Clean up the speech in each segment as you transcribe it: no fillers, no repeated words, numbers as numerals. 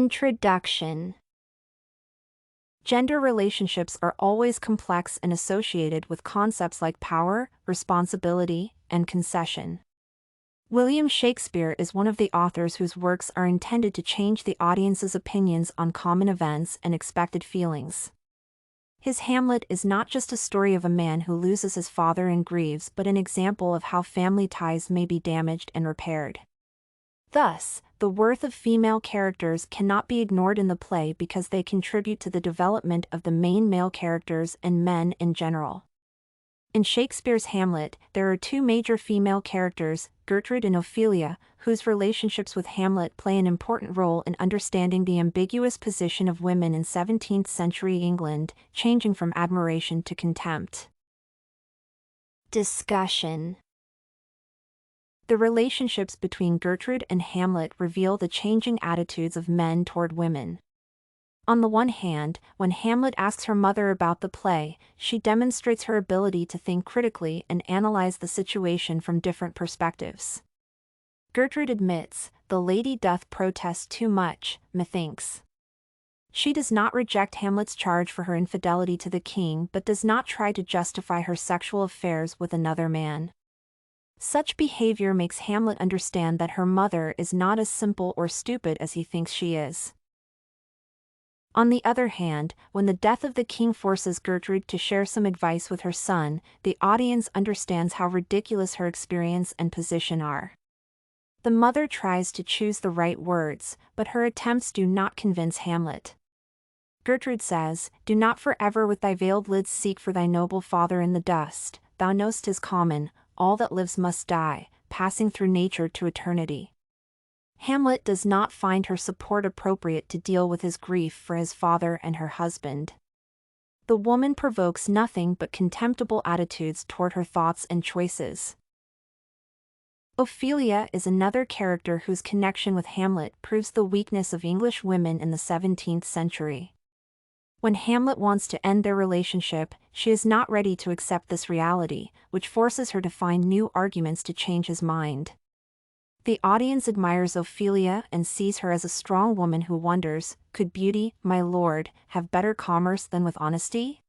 Introduction. Gender relationships are always complex and associated with concepts like power, responsibility, and concession. William Shakespeare is one of the authors whose works are intended to change the audience's opinions on common events and expected feelings. His Hamlet is not just a story of a man who loses his father and grieves, but an example of how family ties may be damaged and repaired. Thus, the worth of female characters cannot be ignored in the play because they contribute to the development of the main male characters and men in general. In Shakespeare's Hamlet, there are two major female characters, Gertrude and Ophelia, whose relationships with Hamlet play an important role in understanding the ambiguous position of women in 17th-century England, changing from admiration to contempt. Discussion. The relationships between Gertrude and Hamlet reveal the changing attitudes of men toward women. On the one hand, when Hamlet asks her mother about the play, she demonstrates her ability to think critically and analyze the situation from different perspectives. Gertrude admits, "The lady doth protest too much, methinks." She does not reject Hamlet's charge for her infidelity to the king but does not try to justify her sexual affairs with another man. Such behavior makes Hamlet understand that her mother is not as simple or stupid as he thinks she is. On the other hand, when the death of the king forces Gertrude to share some advice with her son, the audience understands how ridiculous her experience and position are. The mother tries to choose the right words, but her attempts do not convince Hamlet. Gertrude says, "Do not forever with thy veiled lids seek for thy noble father in the dust, thou know'st 'tis common, all that lives must die, passing through nature to eternity." Hamlet does not find her support appropriate to deal with his grief for his father and her husband. The woman provokes nothing but contemptible attitudes toward her thoughts and choices. Ophelia is another character whose connection with Hamlet proves the weakness of English women in the 17th century. When Hamlet wants to end their relationship, she is not ready to accept this reality, which forces her to find new arguments to change his mind. The audience admires Ophelia and sees her as a strong woman who wonders, could beauty, my lord, have better commerce than with honesty?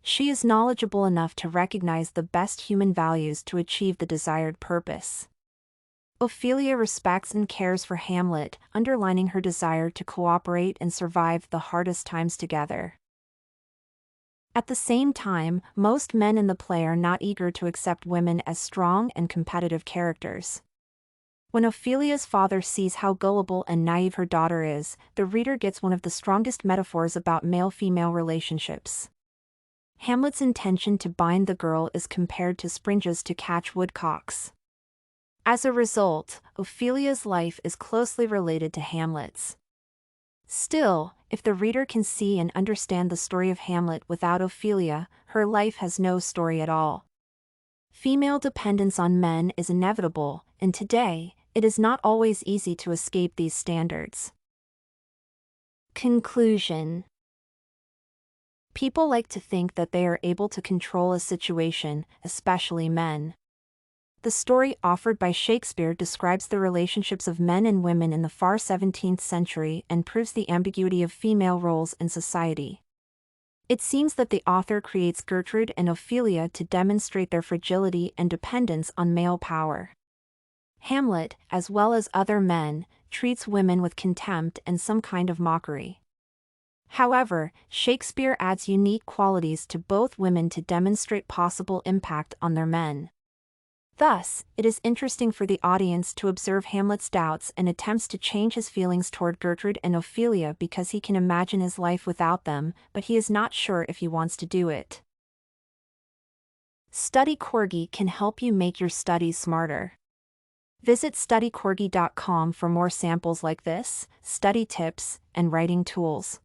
She is knowledgeable enough to recognize the best human values to achieve the desired purpose. Ophelia respects and cares for Hamlet, underlining her desire to cooperate and survive the hardest times together. At the same time, most men in the play are not eager to accept women as strong and competitive characters. When Ophelia's father sees how gullible and naive her daughter is, the reader gets one of the strongest metaphors about male-female relationships. Hamlet's intention to bind the girl is compared to springes to catch woodcocks. As a result, Ophelia's life is closely related to Hamlet's. Still, if the reader can see and understand the story of Hamlet without Ophelia, her life has no story at all. Female dependence on men is inevitable, and today, it is not always easy to escape these standards. Conclusion. People like to think that they are able to control a situation, especially men. The story offered by Shakespeare describes the relationships of men and women in the far 17th century and proves the ambiguity of female roles in society. It seems that the author creates Gertrude and Ophelia to demonstrate their fragility and dependence on male power. Hamlet, as well as other men, treats women with contempt and some kind of mockery. However, Shakespeare adds unique qualities to both women to demonstrate possible impact on their men. Thus, it is interesting for the audience to observe Hamlet's doubts and attempts to change his feelings toward Gertrude and Ophelia because he can imagine his life without them, but he is not sure if he wants to do it. Study Corgi can help you make your studies smarter. Visit studycorgi.com for more samples like this, study tips, and writing tools.